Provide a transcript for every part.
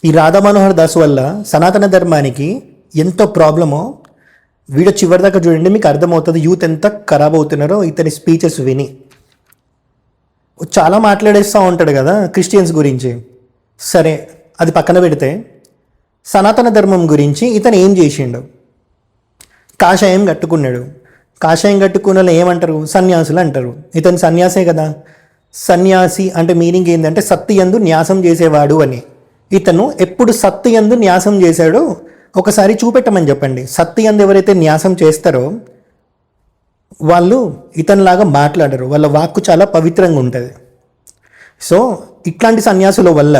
ఈ రాధా మనోహర్ దాస్ వల్ల సనాతన ధర్మానికి ఎంతో ప్రాబ్లమో వీడియో చివరిదాకా చూడండి, మీకు అర్థమవుతుంది యూత్ ఎంత ఖరాబ్ అవుతున్నారో ఇతని స్పీచెస్ విని. చాలా మాట్లాడేస్తూ ఉంటాడు కదా క్రిస్టియన్స్ గురించి. సరే, అది పక్కన పెడితే సనాతన ధర్మం గురించి ఇతను ఏం చేసిండు? కాషాయం కట్టుకున్నాడు. కాషాయం కట్టుకున్న వాళ్ళు ఏమంటారు? సన్యాసులు అంటారు. ఇతను సన్యాసే కదా. సన్యాసి అంటే మీనింగ్ ఏంటంటే సత్తి యందు న్యాసం చేసేవాడు అని. ఇతను ఎప్పుడు సత్తి యందు న్యాసం చేశాడో ఒకసారి చూపెట్టమని చెప్పండి. సత్తి యందు ఎవరైతే న్యాసం చేస్తారో వాళ్ళు ఇతనిలాగా మాట్లాడరు, వాళ్ళ వాక్కు చాలా పవిత్రంగా ఉంటుంది. సో ఇట్లాంటి సన్యాసుల వల్ల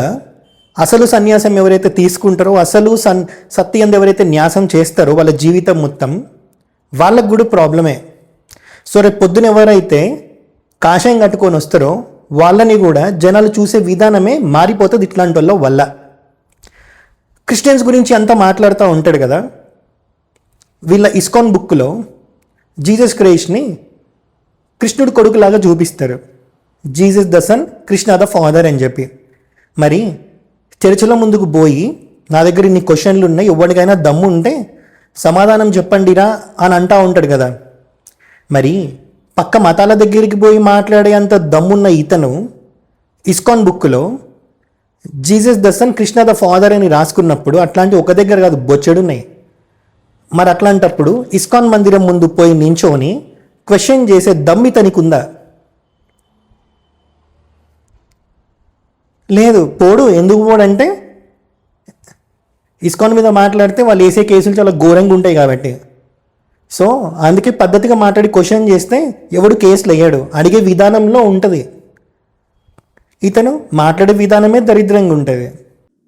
అసలు సన్యాసం ఎవరైతే తీసుకుంటారో, అసలు సత్తి యందు ఎవరైతే న్యాసం చేస్తారో వాళ్ళ జీవితం మొత్తం వాళ్ళకు కూడా ప్రాబ్లమే. సో రేపు పొద్దున ఎవరైతే కాషాయం కట్టుకొని వస్తారో వాళ్ళని కూడా జనాలు చూసే విధానమే మారిపోతుంది ఇట్లాంటి వాళ్ళ వల్ల. క్రిస్టియన్స్ గురించి అంతా మాట్లాడుతూ ఉంటాడు కదా. వీళ్ళ ఇస్కాన్ బుక్లో జీసస్ క్రైస్ట్ని కృష్ణుడు కొడుకులాగా చూపిస్తారు. Jesus the son, Krishna the father అని చెప్పి. మరి చర్చిల ముందుకు పోయి నా దగ్గర ఇన్ని క్వశ్చన్లు ఉన్నాయి, ఎవరికైనా దమ్ము ఉంటే సమాధానం చెప్పండిరా అని అంటూ ఉంటాడు కదా. మరి పక్క మతాల దగ్గరికి పోయి మాట్లాడే అంత దమ్మున్న ఇతను ఇస్కాన్ బుక్లో Jesus the son, Krishna the father అని రాసుకున్నప్పుడు అట్లాంటి ఒక దగ్గర కాదు బొచ్చెడున్నాయి. మరి అట్లాంటప్పుడు ఇస్కాన్ మందిరం ముందు పోయి నించోని క్వశ్చన్ చేసే దమ్ ఇతనికి ఉందా? లేదు. పోడు. ఎందుకు పోడంటే ఇస్కాన్ మీద మాట్లాడితే వాళ్ళు వేసే కేసులు చాలా ఘోరంగా ఉంటాయి కాబట్టి. సో అందుకే పద్ధతిగా మాట్లాడి క్వశ్చన్ చేస్తే ఎవడు కేసులు వేయడు, అడిగే విధానంలో ఉంటుంది. ఇతను మాట్లాడే విధానమే దరిద్రంగా ఉంటుంది.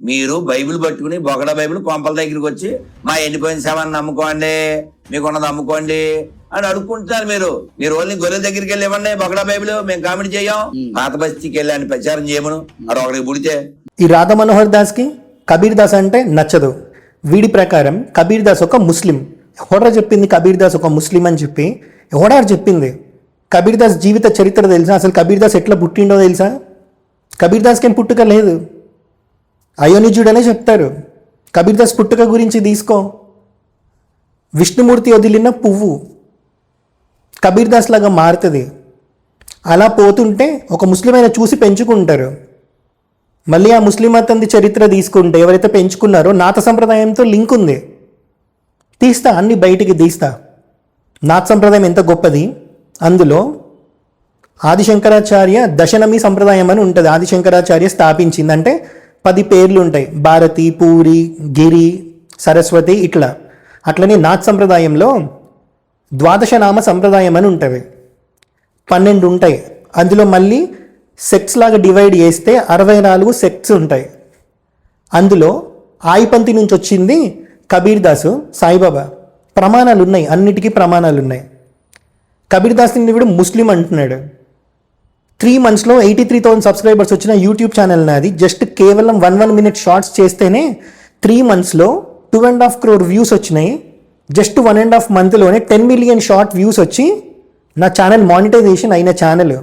మీరు బైబిల్ పట్టుకుని బొగడ బైబిల్ కొంపల దగ్గరికి వచ్చి మా ఎండిపోయిన శవాన్ని నమ్ముకోండి, మీకున్నది అమ్ముకోండి అని అడుక్కుంటున్నారు. మీరు ఓన్లీ గొర్రెల దగ్గరికి వెళ్ళి ఇవ్వండి బొగడ బైబిల్, మేము కామెంట్ చేయం. పాత బస్తీకి వెళ్ళి అని ప్రచారం చేయమను, అది ఒకరికి పుడితే. ఈ రాధా మనోహర్ దాస్కి కబీర్ దాస్ అంటే నచ్చదు. వీడి ప్రకారం కబీర్ దాస్ ఒక ముస్లిం. ఎవడా చెప్పింది కబీర్ దాస్ ఒక ముస్లిం అని చెప్పి? ఎవడా చెప్పింది? కబీర్ దాస్ జీవిత చరిత్ర తెలుసా? అసలు కబీర్ దాస్ ఎట్లా పుట్టిండో తెలుసా? కబీర్ దాస్కి ఏం పుట్టుక లేదు, అయోనిజుడనే చెప్తారు. కబీర్ దాస్ పుట్టుక గురించి తీసుకో. విష్ణుమూర్తి వదిలిన పువ్వు కబీర్ దాస్ లాగా మారుతుంది. అలా పోతుంటే ఒక ముస్లిం అయినా చూసి పెంచుకుంటారు. మళ్ళీ ఆ ముస్లిం మతంది చరిత్ర తీసుకుంటే ఎవరైతే పెంచుకున్నారో నాథ సంప్రదాయంతో లింక్ ఉంది. తీస్తా, అన్ని బయటికి తీస్తా. నాథ సంప్రదాయం ఎంత గొప్పది. అందులో ఆదిశంకరాచార్య దశనమి సంప్రదాయం అని ఉంటుంది. ఆదిశంకరాచార్య స్థాపించింది. అంటే 10 పేర్లు ఉంటాయి, భారతి, పూరి, గిరి, సరస్వతి ఇట్లా. అట్లనే నాథ్ సంప్రదాయంలో ద్వాదశనామ సంప్రదాయం అని ఉంటుంది. 12 ఉంటాయి. అందులో మళ్ళీ సెక్ట్స్ లాగా డివైడ్ చేస్తే 64 సెక్ట్స్ ఉంటాయి. అందులో ఆయిపంతి నుంచి వచ్చింది కబీర్ దాసు, సాయిబాబా. ప్రమాణాలు ఉన్నాయి, అన్నిటికీ ప్రమాణాలు ఉన్నాయి. కబీర్ దాస్ని వీడు ముస్లిం అంటున్నాడు. 3 monthsలో 83,000 సబ్స్క్రైబర్స్ వచ్చిన యూట్యూబ్ ఛానల్ నాది. జస్ట్ కేవలం 1 minute షార్ట్స్ చేస్తేనే 3 monthsలో 2.5 crore వ్యూస్ వచ్చినాయి. జస్ట్ 1.5 monthలోనే 10 million షార్ట్ వ్యూస్ వచ్చి నా ఛానల్ మానిటైజేషన్ అయిన ఛానల్.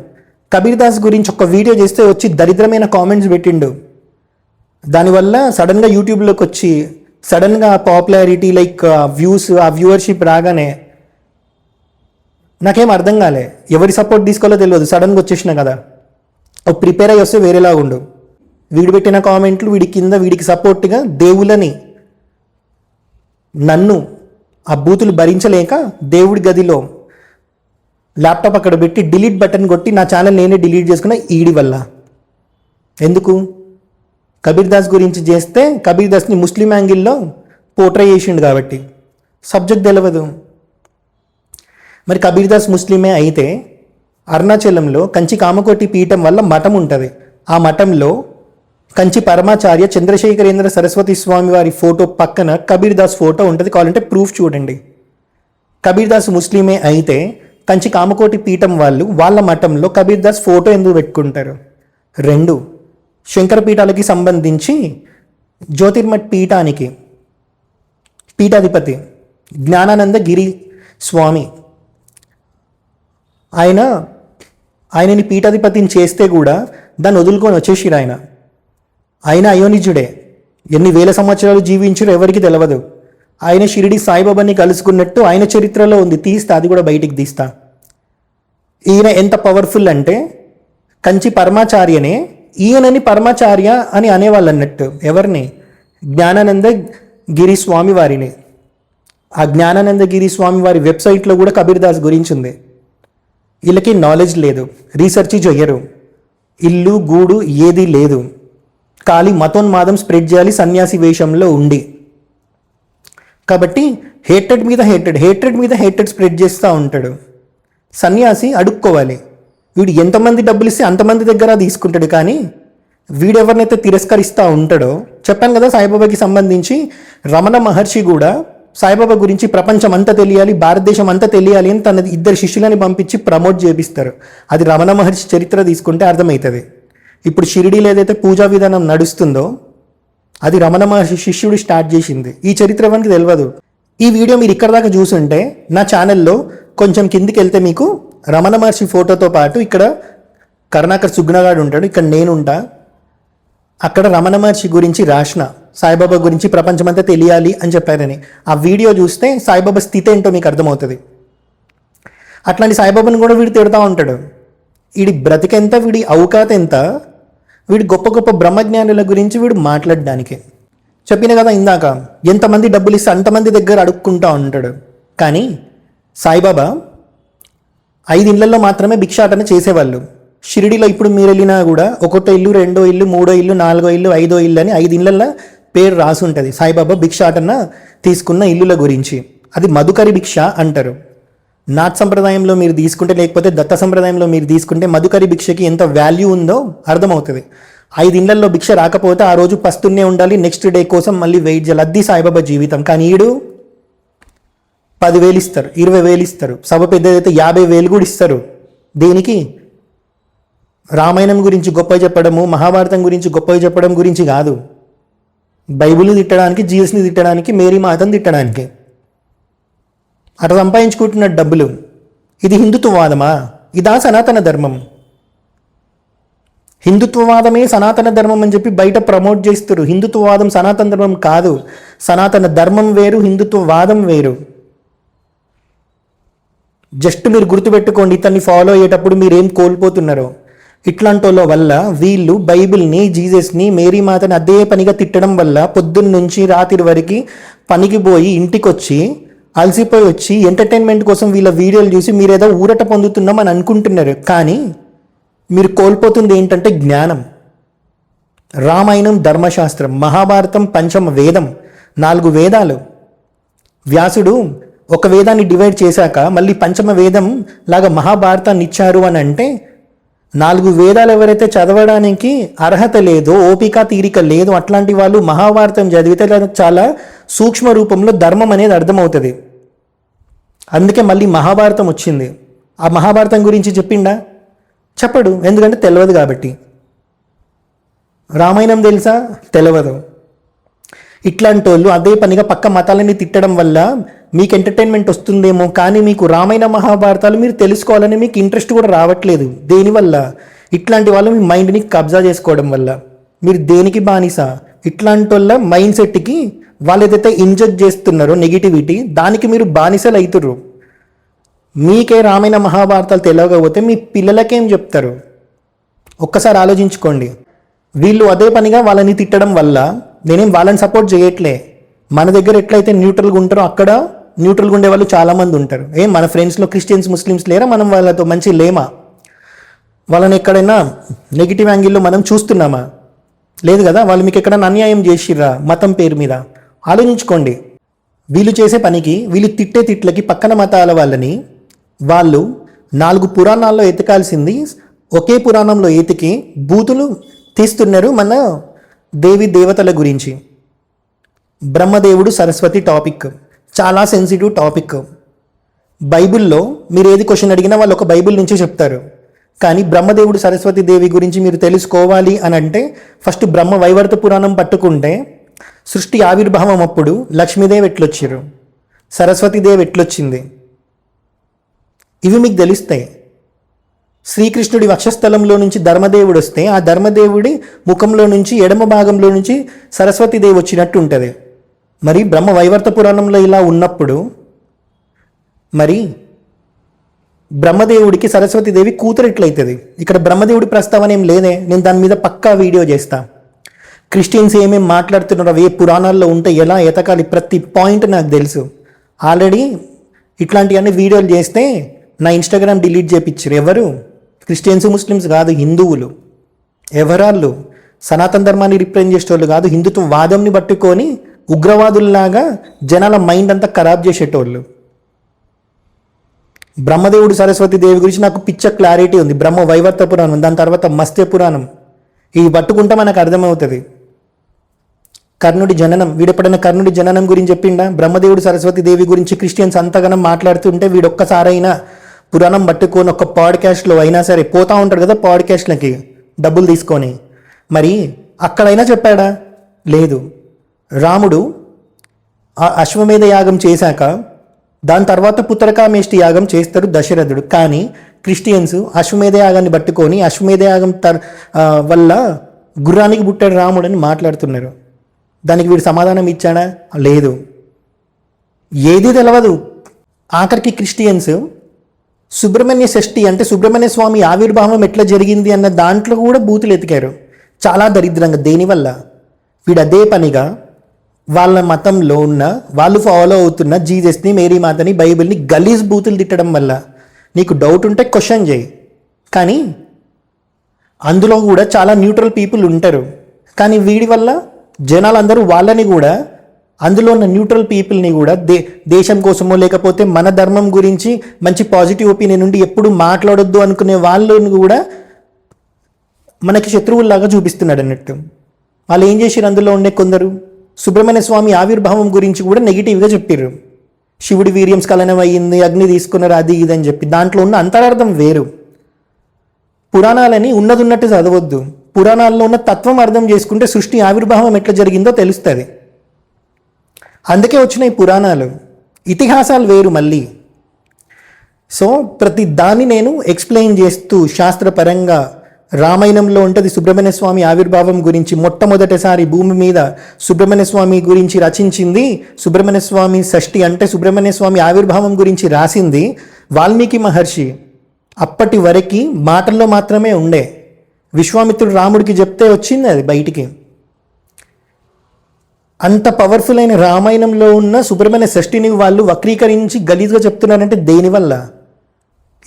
కబీర్ దాస్ గురించి ఒక వీడియో చేస్తే వచ్చి దరిద్రమైన కామెంట్స్ పెట్టిండు. దానివల్ల సడన్గా యూట్యూబ్లోకి వచ్చి సడన్గా పాపులారిటీ లైక్ వ్యూస్, ఆ వ్యూవర్షిప్ రాగానే నాకేం అర్థం కాలే. ఎవరి సపోర్ట్ తీసుకోవాలో తెలియదు, సడన్గా వచ్చేసిన కదా. ప్రిపేర్ అయ్యి వస్తే వేరేలాగా ఉండు. వీడు పెట్టిన కామెంట్లు వీడి కింద వీడికి సపోర్ట్గా దేవులని నన్ను ఆ బూతులు భరించలేక దేవుడి గదిలో ల్యాప్టాప్ అక్కడ పెట్టి డిలీట్ బటన్ కొట్టి నా ఛానల్ నేనే డిలీట్ చేసుకున్న ఈడి వల్ల. ఎందుకు? కబీర్ దాస్ గురించి చేస్తే కబీర్ దాస్ని ముస్లిం యాంగిల్లో పోర్ట్రే చేసిండు కాబట్టి. సబ్జెక్ట్ తెలియదు. మరి కబీర్ దాస్ ముస్లిమే అయితే అరుణాచలంలో కంచి కామకోటి పీఠం వల్ల మఠం ఉంటుంది. ఆ మఠంలో కంచి పరమాచార్య చంద్రశేఖరేంద్ర సరస్వతి స్వామి వారి ఫోటో పక్కన కబీర్ దాస్ ఫోటో ఉంటుంది. కావాలంటే ప్రూఫ్ చూడండి. కబీర్ దాస్ ముస్లిమే అయితే కంచి కామకోటి పీఠం వాళ్ళు వాళ్ళ మఠంలో కబీర్ దాస్ ఫోటో ఎందుకు పెట్టుకుంటారు? 2 శంకర పీఠాలకి సంబంధించి జ్యోతిర్మఠ్ పీఠానికి పీఠాధిపతి జ్ఞానానంద గిరి స్వామి ఆయనని పీఠాధిపతిని చేస్తే కూడా దాన్ని వదులుకొని వచ్చేసిరు. ఆయన అయోనిజుడే. ఎన్ని వేల సంవత్సరాలు జీవించారో ఎవరికి తెలియదు. ఆయన షిరిడి సాయిబాబాని కలుసుకున్నట్టు ఆయన చరిత్రలో ఉంది, తీస్తా అది కూడా బయటికి తీస్తా. ఈయన ఎంత పవర్ఫుల్ అంటే కంచి పరమాచార్యనే ఈయనని పరమాచార్య అని అనేవాళ్ళు అన్నట్టు. ఎవరిని? జ్ఞానానంద గిరి స్వామి వారిని. ఆ జ్ఞానానంద గిరి స్వామి వారి వెబ్సైట్లో కూడా కబీర్ దాస్ గురించి ఉంది. వీళ్ళకి నాలెడ్జ్ లేదు, రీసెర్చ్ చెయ్యరు, ఇల్లు గూడు ఏదీ లేదు, ఖాళీ మతోన్మాదం స్ప్రెడ్ చేయాలి సన్యాసి వేషంలో ఉండి. కాబట్టి హేట్రెడ్ మీద హేట్రెడ్ స్ప్రెడ్ చేస్తూ ఉంటాడు. సన్యాసి అడుక్కోవాలి, వీడు ఎంతమంది డబ్బులు ఇస్తే అంతమంది దగ్గర తీసుకుంటాడు. కానీ వీడెవరినైతే తిరస్కరిస్తూ ఉంటాడో, చెప్పాను కదా సాయిబాబాకి సంబంధించి రమణ మహర్షి కూడా సాయిబాబా గురించి ప్రపంచం అంతా తెలియాలి, భారతదేశం అంతా తెలియాలి అని తన 2 శిష్యులని పంపించి ప్రమోట్ చేపిస్తారు. అది రమణ మహర్షి చరిత్ర తీసుకుంటే అర్థమవుతుంది. ఇప్పుడు షిరిడీలో ఏదైతే పూజా విధానం నడుస్తుందో అది రమణ మహర్షి శిష్యుడు స్టార్ట్ చేసింది. ఈ చరిత్ర ఎవరికి తెలియదు. ఈ వీడియో మీరు ఇక్కడ దాకా చూసుంటే నా ఛానల్లో కొంచెం కిందికి వెళ్తే మీకు రమణ మహర్షి ఫోటోతో పాటు ఇక్కడ కరుణాకర్ సుగ్నగాడు ఉంటాడు, ఇక్కడ నేను ఉంటా. అక్కడ రమణ మహర్షి గురించి రాసిన, సాయిబాబా గురించి ప్రపంచమంతా తెలియాలి అని చెప్పారని. ఆ వీడియో చూస్తే సాయిబాబా స్థితి ఏంటో మీకు అర్థమవుతుంది. అట్లాంటి సాయిబాబాని కూడా వీడు తిడతా ఉంటాడు. వీడి బ్రతికెంత, వీడి అవకాత ఎంత, వీడు గొప్ప గొప్ప బ్రహ్మజ్ఞానుల గురించి వీడు మాట్లాడడానికి. చెప్పిన కదా ఇందాక, ఎంతమంది డబ్బులు ఇస్తే అంతమంది దగ్గర అడుక్కుంటా ఉంటాడు. కానీ సాయిబాబా 5 ఇళ్లలో మాత్రమే భిక్షాటన చేసేవాళ్ళు. షిరిడీలో ఇప్పుడు మీరు వెళ్ళినా కూడా 1వ ఇల్లు, 2వ ఇల్లు, 3వ ఇల్లు, 4వ ఇల్లు, 5వ ఇల్లు అని 5 ఇళ్లలో పేరు రాసి ఉంటుంది సాయిబాబా భిక్షాటన తీసుకున్న ఇల్లుల గురించి. అది మధుకరి భిక్ష అంటారు. నాథ్ సంప్రదాయంలో మీరు తీసుకుంటే, లేకపోతే దత్త సంప్రదాయంలో మీరు తీసుకుంటే మధుకరి భిక్షకి ఎంత వాల్యూ ఉందో అర్థమవుతుంది. 5 ఇళ్లలో భిక్ష రాకపోతే ఆ రోజు పస్తున్నే ఉండాలి, నెక్స్ట్ డే కోసం మళ్ళీ వెయిట్ చేయాలి. అది సాయిబాబా జీవితం. కానీ ఈడు 10,000 ఇస్తారు, 20,000 ఇస్తారు, సభ పెద్దదైతే 50,000 కూడా ఇస్తారు. దేనికి? రామాయణం గురించి గొప్పగా చెప్పడము, మహాభారతం గురించి గొప్పగా చెప్పడం గురించి కాదు. బైబిల్ని తిట్టడానికి, జీసస్ని తిట్టడానికి, మేరీ మాతను తిట్టడానికి అట్లా సంపాదించుకుంటున్న డబ్బులు. ఇది హిందుత్వవాదమా? ఇదా సనాతన ధర్మం? హిందుత్వవాదమే సనాతన ధర్మం అని చెప్పి బయట ప్రమోట్ చేస్తారు. హిందుత్వవాదం సనాతన ధర్మం కాదు. సనాతన ధర్మం వేరు, హిందుత్వవాదం వేరు. జస్ట్ మీరు గుర్తుపెట్టుకోండి, ఇతన్ని ఫాలో అయ్యేటప్పుడు మీరేం కోల్పోతున్నారో. ఇట్లాంటి వాళ్ళ వల్ల వీళ్ళు బైబిల్ని, జీసస్ని, మేరీ మాతని అదే పనిగా తిట్టడం వల్ల పొద్దున్న నుంచి రాత్రి వరకు పనికి పోయి ఇంటికి వచ్చి అలసిపోయి వచ్చి ఎంటర్టైన్మెంట్ కోసం వీళ్ళ వీడియోలు చూసి మీరేదో ఊరట పొందుతున్నాం అని అనుకుంటున్నారు. కానీ మీరు కోల్పోతుంది ఏంటంటే జ్ఞానం. రామాయణం ధర్మశాస్త్రం, మహాభారతం పంచమ వేదం, 4 వేదాలు. వ్యాసుడు ఒక వేదాన్ని డివైడ్ చేశాక మళ్ళీ పంచమ వేదం లాగా మహాభారతాన్ని ఇచ్చారు అని అంటే 4 వేదాలు ఎవరైతే చదవడానికి అర్హత లేదో, ఓపిక తీరిక లేదు, అట్లాంటి వాళ్ళు మహాభారతం చదివితే చాలా సూక్ష్మ రూపంలో ధర్మం అనేది అర్థమవుతుంది. అందుకే మళ్ళీ మహాభారతం వచ్చింది. ఆ మహాభారతం గురించి చెప్పిండా? చెప్పడు, ఎందుకంటే తెలియదు కాబట్టి. రామాయణం తెలుసా? తెలియదు. ఇట్లాంటి వాళ్ళు అదే పనిగా పక్క మతాలని తిట్టడం వల్ల మీకు ఎంటర్టైన్మెంట్ వస్తుందేమో, కానీ మీకు రామాయణ మహాభారతాలు మీరు తెలుసుకోవాలని మీకు ఇంట్రెస్ట్ కూడా రావట్లేదు. దేనివల్ల? ఇట్లాంటి వాళ్ళు మీ మైండ్ని కబ్జా చేసుకోవడం వల్ల. మీరు దేనికి బానిస? ఇట్లాంటి వాళ్ళ మైండ్ సెట్కి వాళ్ళు ఏదైతే ఇంజెక్ట్ చేస్తున్నారో నెగిటివిటీ, దానికి మీరు బానిసలు అవుతుర్రు. మీకే రామాయణ మహాభారతాలు తెలియకపోతే మీ పిల్లలకేం చెప్తారు? ఒక్కసారి ఆలోచించుకోండి. వీళ్ళు అదే పనిగా వాళ్ళని తిట్టడం వల్ల, నేనేం వాళ్ళని సపోర్ట్ చేయట్లే, మన దగ్గర ఎట్లయితే న్యూట్రల్గా ఉంటారో అక్కడ న్యూట్రల్గా ఉండే వాళ్ళు చాలామంది ఉంటారు. మన ఫ్రెండ్స్లో క్రిస్టియన్స్, ముస్లిమ్స్ లేరా? మనం వాళ్ళతో మంచి లేమా? వాళ్ళని ఎక్కడైనా నెగిటివ్ యాంగిల్లో మనం చూస్తున్నామా? లేదు కదా. వాళ్ళు మీకు ఎక్కడైనా అన్యాయం చేసిర్రా మతం పేరు మీద? ఆలోచించుకోండి. వీళ్ళు చేసే పనికి, వీళ్ళు తిట్టే తిట్లకి పక్కన మతాల వాళ్ళని వాళ్ళు 4 పురాణాల్లో ఎతకాల్సింది ఒకే పురాణంలో ఎతికి బూతులు తీస్తున్నారు మన దేవి దేవతల గురించి. బ్రహ్మదేవుడు, సరస్వతి టాపిక్ చాలా సెన్సిటివ్ టాపిక్. బైబిల్లో మీరు ఏది క్వశ్చన్ అడిగినా వాళ్ళు ఒక బైబిల్ నుంచే చెప్తారు. కానీ బ్రహ్మదేవుడు, సరస్వతి దేవి గురించి మీరు తెలుసుకోవాలి అని అంటే ఫస్ట్ బ్రహ్మ వైవర్త పురాణం పట్టుకుంటే సృష్టి ఆవిర్భావం అప్పుడు లక్ష్మీదేవి ఎట్లొచ్చారు, సరస్వతీదేవి ఎట్లొచ్చింది, ఇవి మీకు తెలుస్తాయి. శ్రీకృష్ణుడి వక్షస్థలంలో నుంచి ధర్మదేవుడు వస్తే ఆ ధర్మదేవుడి ముఖంలో నుంచి ఎడమ భాగంలో నుంచి సరస్వతీదేవి వచ్చినట్టు ఉంటుంది. మరి బ్రహ్మ వైవర్త పురాణంలో ఇలా ఉన్నప్పుడు మరి బ్రహ్మదేవుడికి సరస్వతీదేవి కూతురు ఎట్లయితుంది? ఇక్కడ బ్రహ్మదేవుడి ప్రస్తావన ఏం లేదే. నేను దాని మీద పక్కా వీడియో చేస్తా. క్రిస్టియన్స్ ఏమేమి మాట్లాడుతున్నారో, ఏ పురాణాల్లో ఉంటే ఎలా ఎతకాలి, ప్రతి పాయింట్ నాకు తెలుసు. ఆల్రెడీ ఇట్లాంటివన్నీ వీడియోలు చేస్తే నా ఇన్స్టాగ్రామ్ డిలీట్ చేయించారు. ఎవరు? క్రిస్టియన్స్ ముస్లిమ్స్ కాదు, హిందువులు. ఎవరాళ్ళు? సనాతన ధర్మాన్ని రిప్రజెంట్ చేసేటోళ్ళు కాదు, హిందుత్వ వాదంని పట్టుకొని ఉగ్రవాదుల్లాగా జనాల మైండ్ అంతా ఖరాబ్ చేసేటోళ్ళు. బ్రహ్మదేవుడు సరస్వతీదేవి గురించి నాకు పిచ్చ క్లారిటీ ఉంది. బ్రహ్మ వైవర్త పురాణం, దాని తర్వాత మత్స్య పురాణం, ఇవి పట్టుకుంటే మనకు అర్థమవుతుంది. కర్ణుడి జననం, వీడెప్పుడైనా కర్ణుడి జననం గురించి చెప్పిండా? బ్రహ్మదేవుడు సరస్వతీదేవి గురించి క్రిస్టియన్స్ అంతగానం మాట్లాడుతుంటే వీడొక్కసారైనా పురాణం పట్టుకొని ఒక పాడ్కాస్ట్లో అయినా సరే పోతా ఉంటాడు కదా పాడ్కాస్ట్లకి డబ్బులు తీసుకొని, మరి అక్కడైనా చెప్పాడా? లేదు. రాముడు ఆ అశ్వమేధ యాగం చేశాక దాని తర్వాత పుత్రకామేష్టి యాగం చేస్తాడు దశరథుడు. కానీ క్రిస్టియన్స్ అశ్వమేధ యాగాన్ని పట్టుకొని అశ్వమేధ యాగం వల్ల గుర్రానికి పుట్టాడు రాముడు అని మాట్లాడుతున్నారు. దానికి వీడు సమాధానం ఇచ్చాడా? లేదు. ఏది తెలవదు. ఆఖరికి క్రిస్టియన్స్ సుబ్రహ్మణ్య షష్ఠి అంటే సుబ్రహ్మణ్య స్వామి ఆవిర్భావం ఎట్లా జరిగింది అన్న దాంట్లో కూడా బూతులు ఎతికారు. చాలా దరిద్రంగా. దేనివల్ల? వీడు అదే పనిగా వాళ్ళ మతంలో ఉన్న వాళ్ళు ఫాలో అవుతున్న జీసస్ని, మేరీ మాతని, బైబిల్ని గలీజ్ బూతులు తిట్టడం వల్ల. నీకు డౌట్ ఉంటే క్వశ్చన్ చేయి. కానీ అందులో కూడా చాలా న్యూట్రల్ పీపుల్ ఉంటారు. కానీ వీడి వల్ల జనాలందరూ వాళ్ళని కూడా, అందులో ఉన్న న్యూట్రల్ పీపుల్ని కూడా దేశం కోసమో లేకపోతే మన ధర్మం గురించి మంచి పాజిటివ్ ఒపీనియన్ నుండి ఎప్పుడు మాట్లాడొద్దు అనుకునే వాళ్ళని కూడా మనకి శత్రువుల్లాగా చూపిస్తున్నాడు అన్నట్టు. వాళ్ళు ఏం చేశారు? అందులో ఉండే కొందరు సుబ్రహ్మణ్య స్వామి ఆవిర్భావం గురించి కూడా నెగిటివ్గా చెప్పారు. శివుడి వీర్యం స్ఖలనం అయ్యింది, అగ్ని తీసుకున్నారు, అది ఇది అని చెప్పి. దాంట్లో ఉన్న అంతరార్థం వేరు. పురాణాలని ఉన్నది ఉన్నట్టు చదవద్దు. పురాణాల్లో ఉన్న తత్వం అర్థం చేసుకుంటే సృష్టి ఆవిర్భావం ఎట్లా జరిగిందో తెలుస్తుంది. అందుకే వచ్చినాయి పురాణాలు. ఇతిహాసాలు వేరు మళ్ళీ. సో ప్రతి దాన్ని నేను ఎక్స్ప్లెయిన్ చేస్తూ శాస్త్రపరంగా రామాయణంలో ఉంటుంది సుబ్రహ్మణ్య స్వామి ఆవిర్భావం గురించి. మొట్టమొదటిసారి భూమి మీద సుబ్రహ్మణ్య స్వామి గురించి రచించింది, సుబ్రహ్మణ్య స్వామి షష్ఠి అంటే సుబ్రహ్మణ్య స్వామి ఆవిర్భావం గురించి రాసింది వాల్మీకి మహర్షి. అప్పటి వరకు మాటల్లో మాత్రమే ఉండే. విశ్వామిత్రుడు రాముడికి చెప్తే వచ్చింది అది బయటికి. అంత పవర్ఫుల్ అయిన రామాయణంలో ఉన్న సుబ్రహ్మణ్య షష్ఠిని వాళ్ళు వక్రీకరించి గలీజ్గా చెప్తున్నారంటే దేనివల్ల?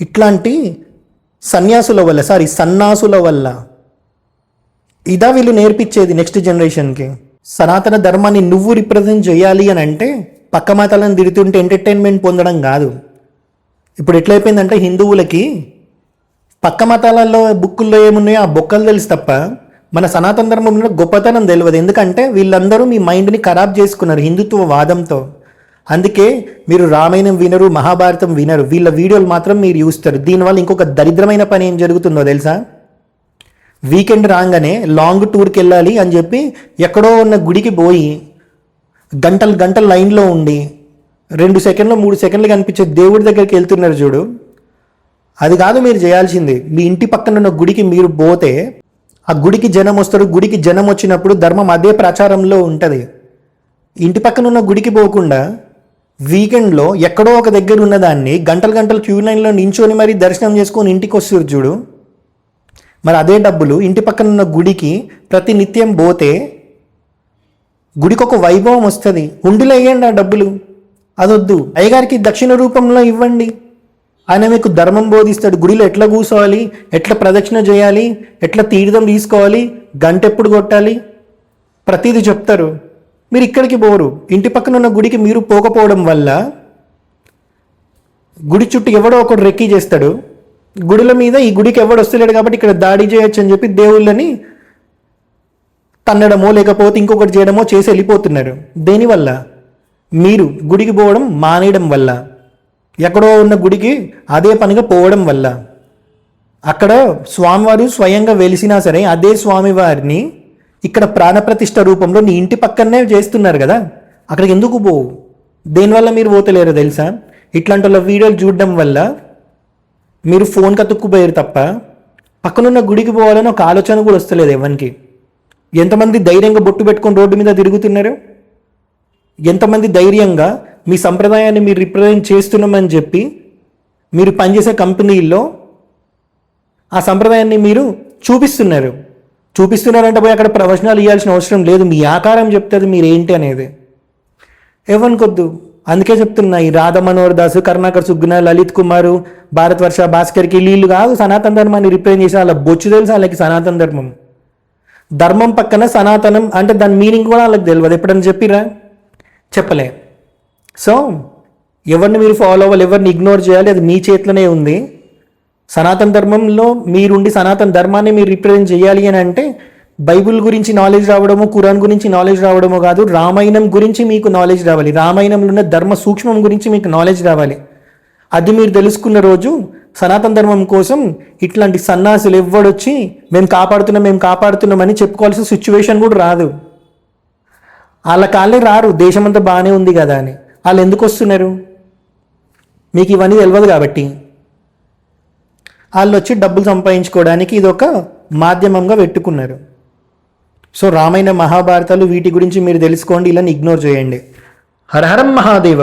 ఇట్లాంటి సన్యాసుల వల్ల. ఇదా వీళ్ళు నేర్పించేది నెక్స్ట్ జనరేషన్కి? సనాతన ధర్మాన్ని నువ్వు రిప్రజెంట్ చేయాలి అని అంటే పక్క మతాలను తిరుగుతుంటే ఎంటర్టైన్మెంట్ పొందడం కాదు. ఇప్పుడు ఎట్లయిపోయిందంటే హిందువులకి పక్క మతాలలో బుక్కుల్లో ఏమున్నాయో ఆ బొక్కలు తెలుసు తప్ప మన సనాతన ధర్మంలో గొప్పతనం తెలియదు. ఎందుకంటే వీళ్ళందరూ మీ మైండ్ని ఖరాబ్ చేసుకున్నారు హిందుత్వ వాదంతో. అందుకే మీరు రామాయణం వినరు, మహాభారతం వినరు. వీళ్ళ వీడియోలు మాత్రం మీరు చూస్తారు. దీనివల్ల ఇంకొక దరిద్రమైన పని ఏం జరుగుతుందో తెలుసా? వీకెండ్ రాగానే లాంగ్ టూర్కి వెళ్ళాలి అని చెప్పి ఎక్కడో ఉన్న గుడికి పోయి గంటలు లైన్లో ఉండి 2 సెకండ్లు 3 సెకండ్లు కనిపించే దేవుడి దగ్గరికి వెళ్తున్నారు చూడు. అది కాదు మీరు చేయాల్సింది. మీ ఇంటి పక్కన ఉన్న గుడికి మీరు పోతే ఆ గుడికి జనం వస్తారు. గుడికి జనం వచ్చినప్పుడు ధర్మం అదే ప్రచారంలో ఉంటుంది. ఇంటి పక్కన ఉన్న గుడికి పోకుండా వీకెండ్లో ఎక్కడో ఒక దగ్గర ఉన్నదాన్ని గంటలు క్యూ లైన్లో నించొని మరి దర్శనం చేసుకొని ఇంటికి వస్తారు చూడు. మరి అదే డబ్బులు ఇంటి పక్కన ఉన్న గుడికి ప్రతి నిత్యం పోతే గుడికి ఒక వైభవం వస్తుంది. ఉండిలో వేయండి ఆ డబ్బులు. అదొద్దు, అయ్యగారికి దక్షిణ రూపంలో ఇవ్వండి. ఆయన మీకు ధర్మం బోధిస్తాడు. గుడిలో ఎట్లా కూర్చోవాలి, ఎట్లా ప్రదక్షిణ చేయాలి, ఎట్లా తీర్థం తీసుకోవాలి, గంట ఎప్పుడు కొట్టాలి, ప్రతిదీ చెప్తారు. మీరు ఇక్కడికి పోరు. ఇంటి పక్కన ఉన్న గుడికి మీరు పోకపోవడం వల్ల గుడి చుట్టూ ఎవడో ఒకడు రెక్కీ చేస్తాడు. గుడిల మీద ఈ గుడికి ఎవడు వస్తలేడు కాబట్టి ఇక్కడ దాడి చేయొచ్చు అని చెప్పి దేవుళ్ళని తన్నడమో లేకపోతే ఇంకొకటి చేయడమో చేసి వెళ్ళిపోతున్నారు. దేనివల్ల? మీరు గుడికి పోవడం మానేయడం వల్ల, ఎక్కడో ఉన్న గుడికి అదే పనిగా పోవడం వల్ల. అక్కడ స్వామివారు స్వయంగా వెలిసినా సరే అదే స్వామివారిని ఇక్కడ ప్రాణప్రతిష్ఠ రూపంలో నీ ఇంటి పక్కనే చేస్తున్నారు కదా, అక్కడికి ఎందుకు పోవు? దేనివల్ల మీరు పోతలేరో తెలుసా? ఇట్లాంటి వాళ్ళ వీడియోలు చూడడం వల్ల మీరు ఫోన్ కతుక్కుపోయారు తప్ప పక్కనున్న గుడికి పోవాలని ఒక ఆలోచన కూడా వస్తలేదు ఎవరికి. ఎంతమంది ధైర్యంగా బొట్టు పెట్టుకొని రోడ్డు మీద తిరుగుతున్నారు? ఎంతమంది ధైర్యంగా మీ సంప్రదాయాన్ని మీరు రిప్రజెంట్ చేస్తున్నామని చెప్పి మీరు పనిచేసే కంపెనీల్లో ఆ సంప్రదాయాన్ని మీరు చూపిస్తున్నారంటే పోయి అక్కడ ప్రవచనాలు ఇవ్వాల్సిన అవసరం లేదు. మీ ఆకారం చెప్తుంది మీరు ఏంటి అనేది. ఎవరికొద్దు. అందుకే చెప్తున్నా, ఈ రాధా మనోహర్ దాస్, కరుణాకర్ సుగ్న, లలిత్ కుమారు, భారత్ వర్ష, భాస్కర్కి వీళ్ళు కాదు సనాతన ధర్మాన్ని రిప్రజెంట్ చేసే వాళ్ళ బొచ్చు తెలుసు వాళ్ళకి. సనాతన ధర్మం పక్కన సనాతనం అంటే దాని మీనింగ్ కూడా వాళ్ళకి తెలియదు. ఎప్పుడని చెప్పిరా? చెప్పలే. సో ఎవరిని మీరు ఫాలో అవ్వాలి, ఎవరిని ఇగ్నోర్ చేయాలి, అది మీ చేతిలోనే ఉంది. సనాతన ధర్మంలో మీరుండి సనాతన ధర్మాన్ని మీరు రిప్రజెంట్ చేయాలి అని అంటే బైబుల్ గురించి నాలెడ్జ్ రావడము, ఖురాన్ గురించి నాలెడ్జ్ రావడము కాదు, రామాయణం గురించి మీకు నాలెడ్జ్ రావాలి. రామాయణంలో ఉన్న ధర్మ సూక్ష్మం గురించి మీకు నాలెడ్జ్ రావాలి. అది మీరు తెలుసుకున్న రోజు సనాతన ధర్మం కోసం ఇట్లాంటి సన్నాసులు ఎవ్వడొచ్చి మేము కాపాడుతున్నామని చెప్పుకోవాల్సిన సిచ్యువేషన్ కూడా రాదు. వాళ్ళ కాళ్ళే రారు, దేశమంతా బాగానే ఉంది కదా అని. వాళ్ళు ఎందుకు వస్తున్నారు? మీకు ఇవన్నీ తెలియదు కాబట్టి. వాళ్ళు వచ్చి డబ్బులు సంపాదించుకోవడానికి ఇది ఒక మాధ్యమంగా పెట్టుకున్నారు. సో రామాయణ మహాభారతాలు వీటి గురించి మీరు తెలుసుకోండి, ఇలా ఇగ్నోర్ చేయండి. హర హరం మహాదేవ.